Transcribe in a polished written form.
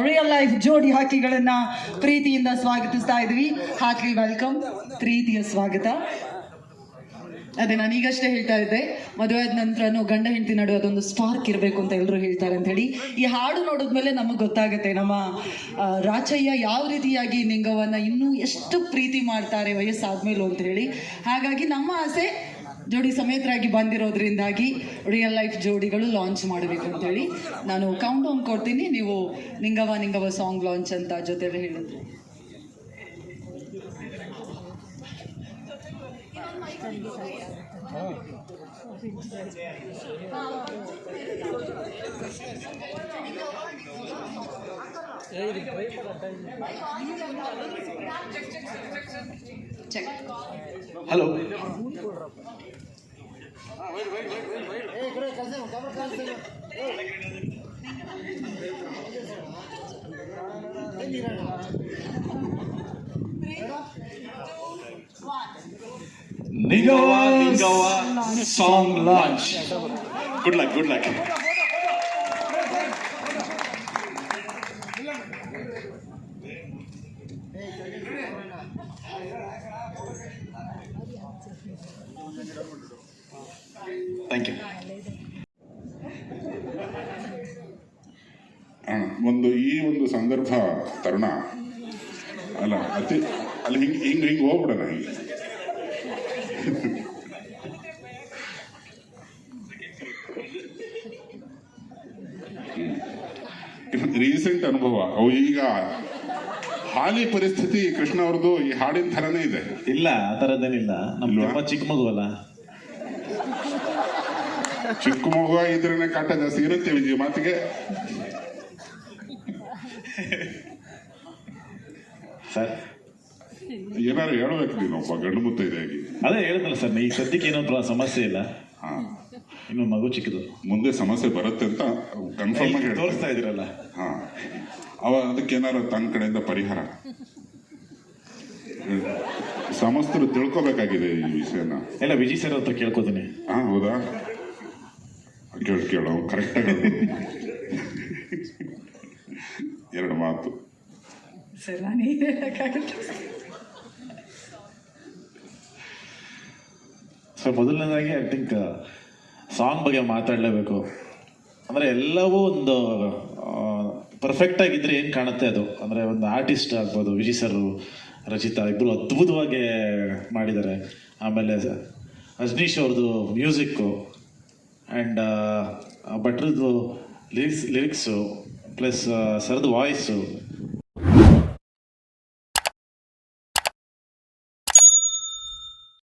Real life ಜೋಡಿ ಹಕ್ಕಿಗಳನ್ನ ಪ್ರೀತಿಯಿಂದ ಸ್ವಾಗತಿಸ್ತಾ ಇದ್ವಿ. ಹಾರ್ಟ್ಲಿ ವೆಲ್ಕಮ್, ಪ್ರೀತಿಯ ಸ್ವಾಗತ. ಅದೇ ನಾನು ಈಗಷ್ಟೇ ಹೇಳ್ತಾ ಇದ್ದೆ, ಮದುವೆ ಆದ ನಂತರನೂ ಗಂಡ ಹೆಂಡತಿ ನಡುವೆ ಅದೊಂದು ಸ್ಪಾರ್ಕ್ ಇರಬೇಕು ಅಂತ ಎಲ್ಲರೂ ಹೇಳ್ತಾರೆ ಅಂತ ಹೇಳಿ. ಈ ಹಾಡು ನೋಡಿದ್ಮೇಲೆ ನಮಗೆ ಗೊತ್ತಾಗುತ್ತೆ ನಮ್ಮ ರಾಚಯ್ಯ ಯಾವ ರೀತಿಯಾಗಿ ನಿಂಗವನ್ನ ಇನ್ನೂ ಎಷ್ಟು ಪ್ರೀತಿ ಮಾಡ್ತಾರೆ ವಯಸ್ಸಾದ್ಮೇಲೂ ಅಂತ ಹೇಳಿ. ಹಾಗಾಗಿ ನಮ್ಮ ಆಸೆ ಜೋಡಿ ಸಮೇತರಾಗಿ ಬಂದಿರೋದ್ರಿಂದಾಗಿ ರಿಯಲ್ ಲೈಫ್ ಜೋಡಿಗಳು ಲಾಂಚ್ ಮಾಡಬೇಕು ಅಂತ ಹೇಳಿ ನಾನು ಕೌಂಟ್ ಡೌನ್ ಕೊಡ್ತೀನಿ. ನೀವು ನಿಂಗವ ಸಾಂಗ್ ಲಾಂಚ್ ಅಂತ ಜೊತೆಲಿ ಹೇಳಿದ್ರು. Check. Hello, Ningawa song launch. Good luck, good luck. Thank you. ಒಂದು ಸಂದರ್ಭ ತರುಣ ಅಲ್ಲ ಅಲ್ಲಿ ಹಿಂಗೆ ಹೋಗ್ಬಿಡೋಣ. ರೀಸೆಂಟ್ ಅನುಭವ ಅವು ಈಗ ಹಾಲಿ ಪರಿಸ್ಥಿತಿ ಕೃಷ್ಣ ಅವ್ರದ್ದು ಈ ಹಾಡಿನ ಥರನೇ ಇದೆ. ಇಲ್ಲ, ಆ ಥರದ್ದೇನಿಲ್ಲ. ನಮ್ಮ ಚಿಕ್ಕ ಮಗು ಅಲ್ಲ, ಚಿಕ್ಕ ಮಗು ಇದ್ರೇನೆ ಕಾಟ ಜಾಸ್ತಿ ಇರುತ್ತೆ ವಿಜಯ ಮಾತಿಗೆ. ಸರ್ ಏನಾರು ಹೇಳ್ಬೇಕು ನೀನೊಬ್ಬ ಗಂಡು ಮುತ್ತೈದೆಯಾಗಿ. ಅದೇ ಹೇಳಿದ್ನಲ್ಲ ಸರ್, ಈಗ ಸದ್ಯಕ್ಕೆ ಏನೋ ಸಮಸ್ಯೆ ಇಲ್ಲ. ಇನ್ನು ಮಗು ಚಿಕ್ಕದು, ಮುಂದೆ ಸಮಸ್ಯೆ ಬರುತ್ತೆ ಅಂತ ಕನ್ಫರ್ಮ್ ಆಗಿ ತೋರಿಸ್ತಾ ಇದ್ರಲ್ಲ. ಅದಕ್ಕೇನಾರು ತನ್ನ ಕಡೆಯಿಂದ ಪರಿಹಾರ ಸಮಸ್ತರು ತಿಳ್ಕೊಬೇಕಾಗಿದೆ ಈ ವಿಷಯನ. ಎಲ್ಲ ವಿಜಯ್ ಸರ್ ಹತ್ರ ಕೇಳ್ಕೊತೀನಿ. ಹೌದಾ? ಕೇಳೋ ಕರೆಕ್ಟಾಗಿ ಎರಡು ಮಾತು ಸರ್. ನಾನು ಸರ್, ಮೊದಲನೇದಾಗಿ ಐ ಥಿಂಕ್ ಸಾಂಗ್ ಬಗ್ಗೆ ಮಾತಾಡಲೇಬೇಕು. ಅಂದರೆ ಎಲ್ಲವೂ ಒಂದು ಪರ್ಫೆಕ್ಟ್ ಆಗಿದ್ರೆ ಏನು ಕಾಣುತ್ತೆ ಅದು. ಅಂದರೆ ಒಂದು ಆರ್ಟಿಸ್ಟ್ ಆಗ್ಬೋದು, ವಿಜಯ್ ಸರ್, ರಚಿತಾ ಇಬ್ಬರು ಅದ್ಭುತವಾಗಿ ಮಾಡಿದ್ದಾರೆ. ಆಮೇಲೆ ರಜನೀಶ್ ಅವ್ರದ್ದು ಮ್ಯೂಸಿಕ್ಕು ಆ್ಯಂಡ್ ಭಟ್ರದ್ದು ಲಿರಿಕ್ಸು ಪ್ಲಸ್ ಸರ್ದು ವಾಯ್ಸು